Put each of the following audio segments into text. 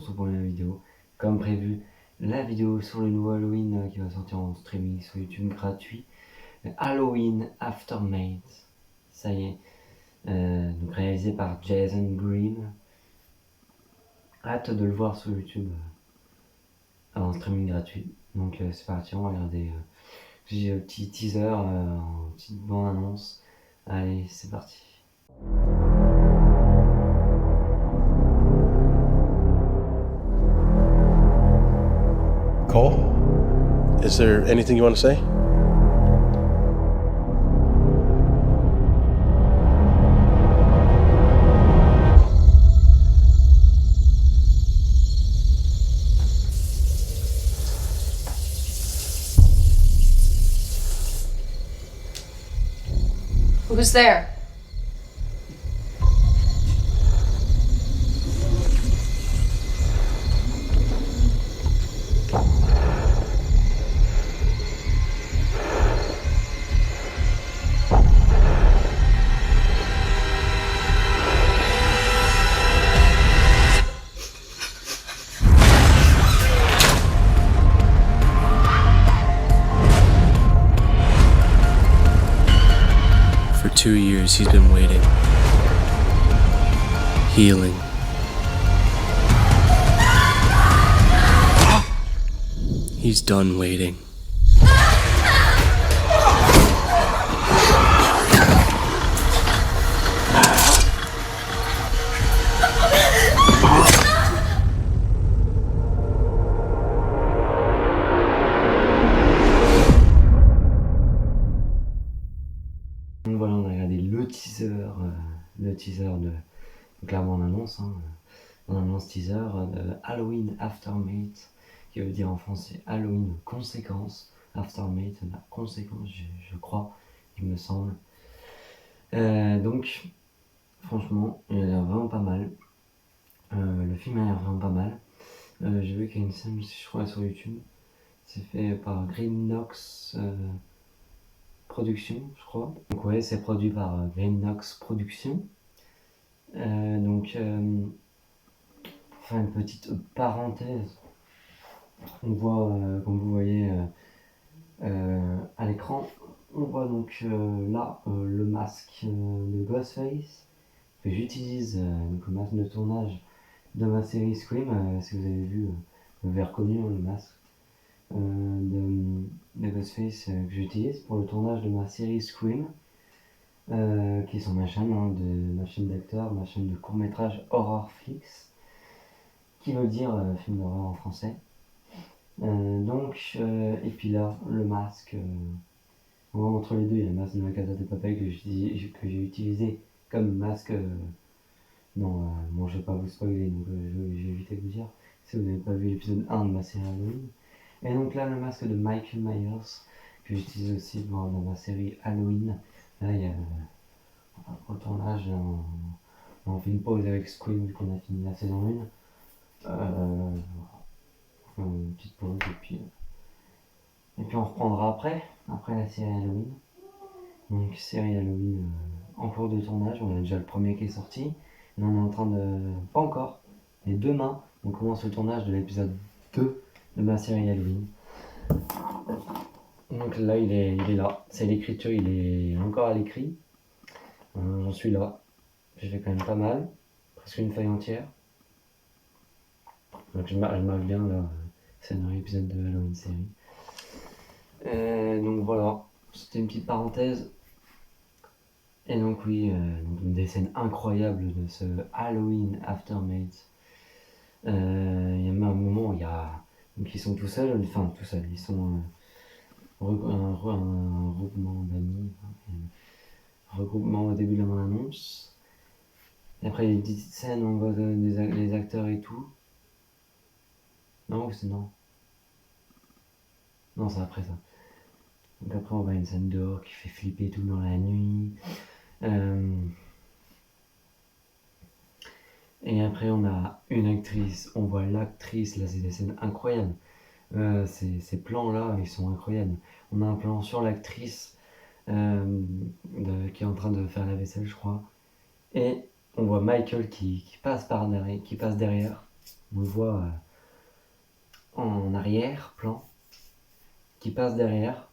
ce première vidéo. Comme prévu, la vidéo sur le nouveau Halloween qui va sortir en streaming sur YouTube gratuit. Halloween Aftermath, ça y est, donc réalisé par Jason Green. Hâte de le voir sur YouTube en streaming gratuit. Donc c'est parti, on va regarder. J'ai un petit teaser, une petite bande-annonce. Allez, c'est parti. Cole, is there anything you want to say? Who's there? For 2 years, he's been waiting, healing. He's done waiting. Donc voilà, on a regardé le teaser de donc là on annonce, on annonce teaser de Halloween Aftermath, qui veut dire en français Halloween conséquence, Aftermath la conséquence, je crois, il me semble. Donc franchement, il a l'air vraiment pas mal. Le film a l'air vraiment pas mal. J'ai vu qu'il y a une scène, je crois, sur YouTube. C'est fait par Green Knox Productions, je crois. Donc ouais, c'est produit par Green Knox Productions. Enfin une petite parenthèse. On voit, comme vous voyez à l'écran, on voit donc là le masque de Ghostface que j'utilise donc le masque de tournage de ma série Scream. Si vous avez vu, vous avez reconnu le masque de Ghostface que j'utilise pour le tournage de ma série Scream, qui est sur ma chaîne, ma chaîne d'acteurs, ma chaîne de court-métrage Horrorflix, qui veut dire film d'horreur en français. Et puis là, le masque, entre les deux, il y a le masque de la Casa de Papel que j'ai utilisé comme masque. Non, bon, je vais pas vous spoiler, donc je vais éviter de vous dire si vous n'avez pas vu l'épisode 1 de ma série Halloween. Et donc là, le masque de Michael Myers que j'utilise aussi dans ma série Halloween. Là, il y a au tournage, on fait une pause avec Scream vu qu'on a fini la saison 1. Une petite pause et puis on reprendra après la série Halloween. Donc série Halloween en cours de tournage, on a déjà le premier qui est sorti. Et on est en train de... Pas encore, mais demain, on commence le tournage de l'épisode 2 de ma série Halloween. Donc là, il est là. C'est l'écriture, il est encore à l'écrit. J'en suis là. J'ai fait quand même pas mal. Presque une feuille entière. Donc je marque bien là. C'est un épisode de Halloween série. Donc voilà. C'était une petite parenthèse. Et donc oui, donc des scènes incroyables de ce Halloween Aftermath. Il y a même un moment où donc ils sont tout seuls, ils sont un regroupement d'amis, un regroupement au début de la bande-annonce. Et après il y a une petite scène où on voit les acteurs et tout. Non, c'est non. Non, c'est après ça. Donc après on voit une scène dehors qui fait flipper tout dans la nuit. Et après on a une actrice, on voit l'actrice, là c'est des scènes incroyables. Ces plans là, ils sont incroyables. On a un plan sur l'actrice qui est en train de faire la vaisselle, je crois. Et on voit Michael qui passe derrière. On le voit en arrière-plan qui passe derrière.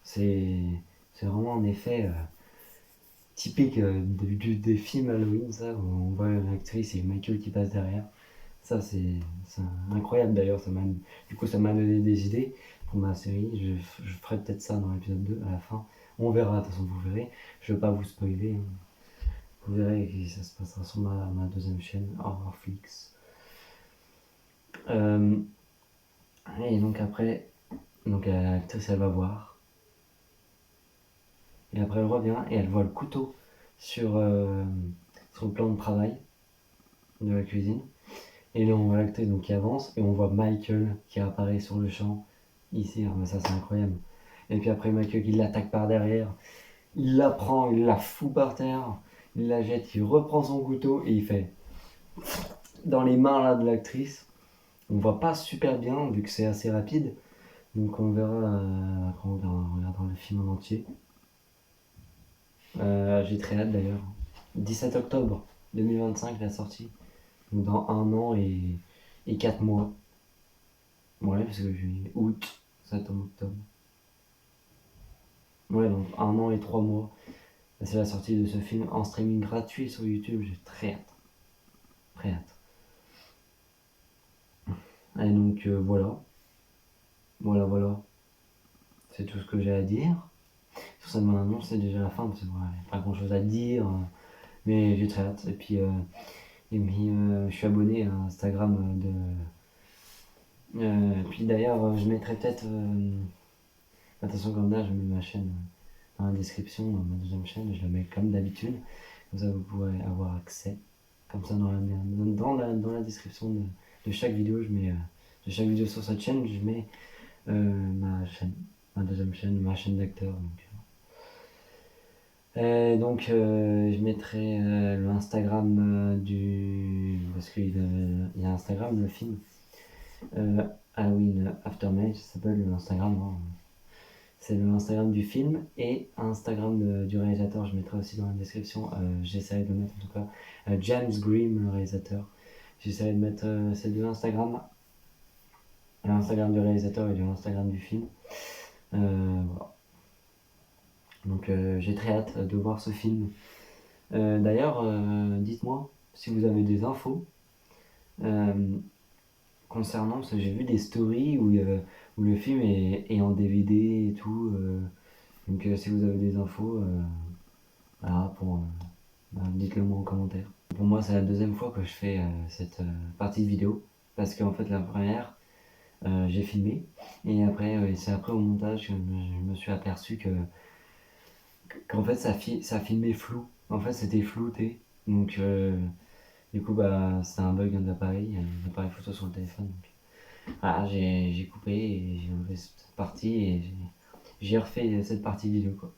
C'est vraiment un effet typique des films Halloween, ça, où on voit l'actrice et Michael qui passe derrière. Ça, c'est incroyable d'ailleurs. Ça m'a donné des idées pour ma série. Je ferai peut-être ça dans l'épisode 2 à la fin. On verra, de toute façon, vous verrez. Je ne veux pas vous spoiler. Vous verrez que ça se passera sur ma deuxième chaîne, Horrorflix. Et donc après, l'actrice elle va voir. Et après elle revient et elle voit le couteau sur le plan de travail de la cuisine. Et là on voit l'actrice donc, qui avance et on voit Michael qui apparaît sur le champ ici. Mais ça c'est incroyable. Et puis après Michael qui l'attaque par derrière. Il la prend, il la fout par terre. Il la jette, il reprend son couteau et il fait dans les mains là de l'actrice. On voit pas super bien vu que c'est assez rapide. Donc on verra quand on regardera le film en entier. J'ai très hâte d'ailleurs. 17 octobre 2025 la sortie. Donc dans 1 an et 4 mois. Ouais, parce que juillet, août, septembre, octobre. Ouais, donc 1 an et 3 mois. C'est la sortie de ce film en streaming gratuit sur YouTube. J'ai très hâte. Très hâte. Et donc voilà. C'est tout ce que j'ai à dire. Sur cette bonne annonce, c'est déjà la fin, parce qu'il n'y a pas grand chose à dire. Mais j'ai très hâte. Et puis je suis abonné à Instagram de. Puis d'ailleurs, je mettrai peut-être. Attention, comme là, je mets ma chaîne dans la description, ma deuxième chaîne, je la mets comme d'habitude. Comme ça, vous pourrez avoir accès. Comme ça, dans la description de chaque vidéo, je mets. De chaque vidéo sur cette chaîne, je mets ma deuxième chaîne, ma chaîne d'acteur. Donc je mettrai l'Instagram parce qu'il y a Instagram, le film Halloween Aftermath, ça s'appelle l'Instagram. Hein. C'est l'Instagram du film et Instagram du réalisateur, je mettrai aussi dans la description. J'essaierai de mettre en tout cas James Grimm, le réalisateur. J'essaierai de mettre ces deux Instagram. L'Instagram du réalisateur et l'Instagram du film. Voilà. Donc j'ai très hâte de voir ce film. D'ailleurs, dites-moi si vous avez des infos concernant, parce que j'ai vu des stories où le film est en DVD et tout. Donc si vous avez des infos, voilà, dites-le moi en commentaire. Pour moi, c'est la deuxième fois que je fais cette partie de vidéo, parce qu'en fait la première, j'ai filmé et après c'est après au montage que je me suis aperçu qu'en fait ça filmait flou. En fait c'était flouté. Donc du coup c'était un bug d'appareil photo sur le téléphone. Donc, voilà, j'ai coupé et j'ai enlevé cette partie et j'ai refait cette partie vidéo quoi.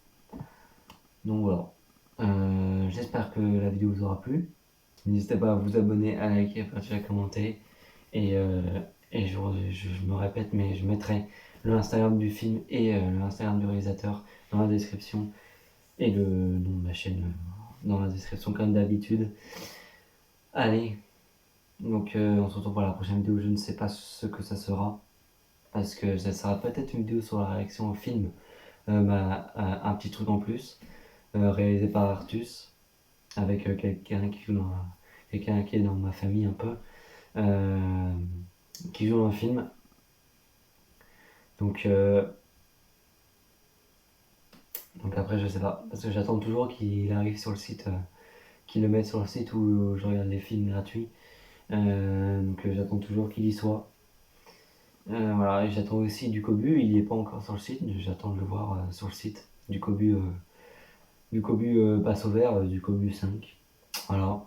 Donc voilà. J'espère que la vidéo vous aura plu. N'hésitez pas à vous abonner, à liker, à partager, à commenter et je me répète, mais je mettrai l'Instagram du film et l'Instagram du réalisateur dans la description et le nom de ma chaîne dans la description comme d'habitude. Allez, donc on se retrouve pour la prochaine vidéo. Je ne sais pas ce que ça sera, parce que ça sera peut-être une vidéo sur la réaction au film, un petit truc en plus, réalisé par Artus, avec quelqu'un qui est dans ma famille un peu. Qui joue dans le film. Donc après je sais pas, parce que j'attends toujours qu'il arrive sur le site, qu'il le mette sur le site où je regarde les films gratuits. Donc j'attends toujours qu'il y soit. Voilà, et j'attends aussi du Kobu, il est pas encore sur le site, j'attends de le voir sur le site. Du Kobu passe au vert, du Kobu 5. Voilà.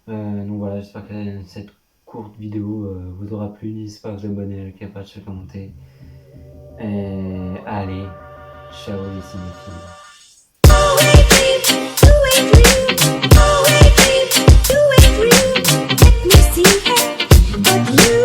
Donc voilà, j'espère que cette courte vidéo vous aura plu. N'hésitez pas à vous abonner, à liker, à partager, à commenter. Et allez, ciao les cinéphiles. Let me see it, but you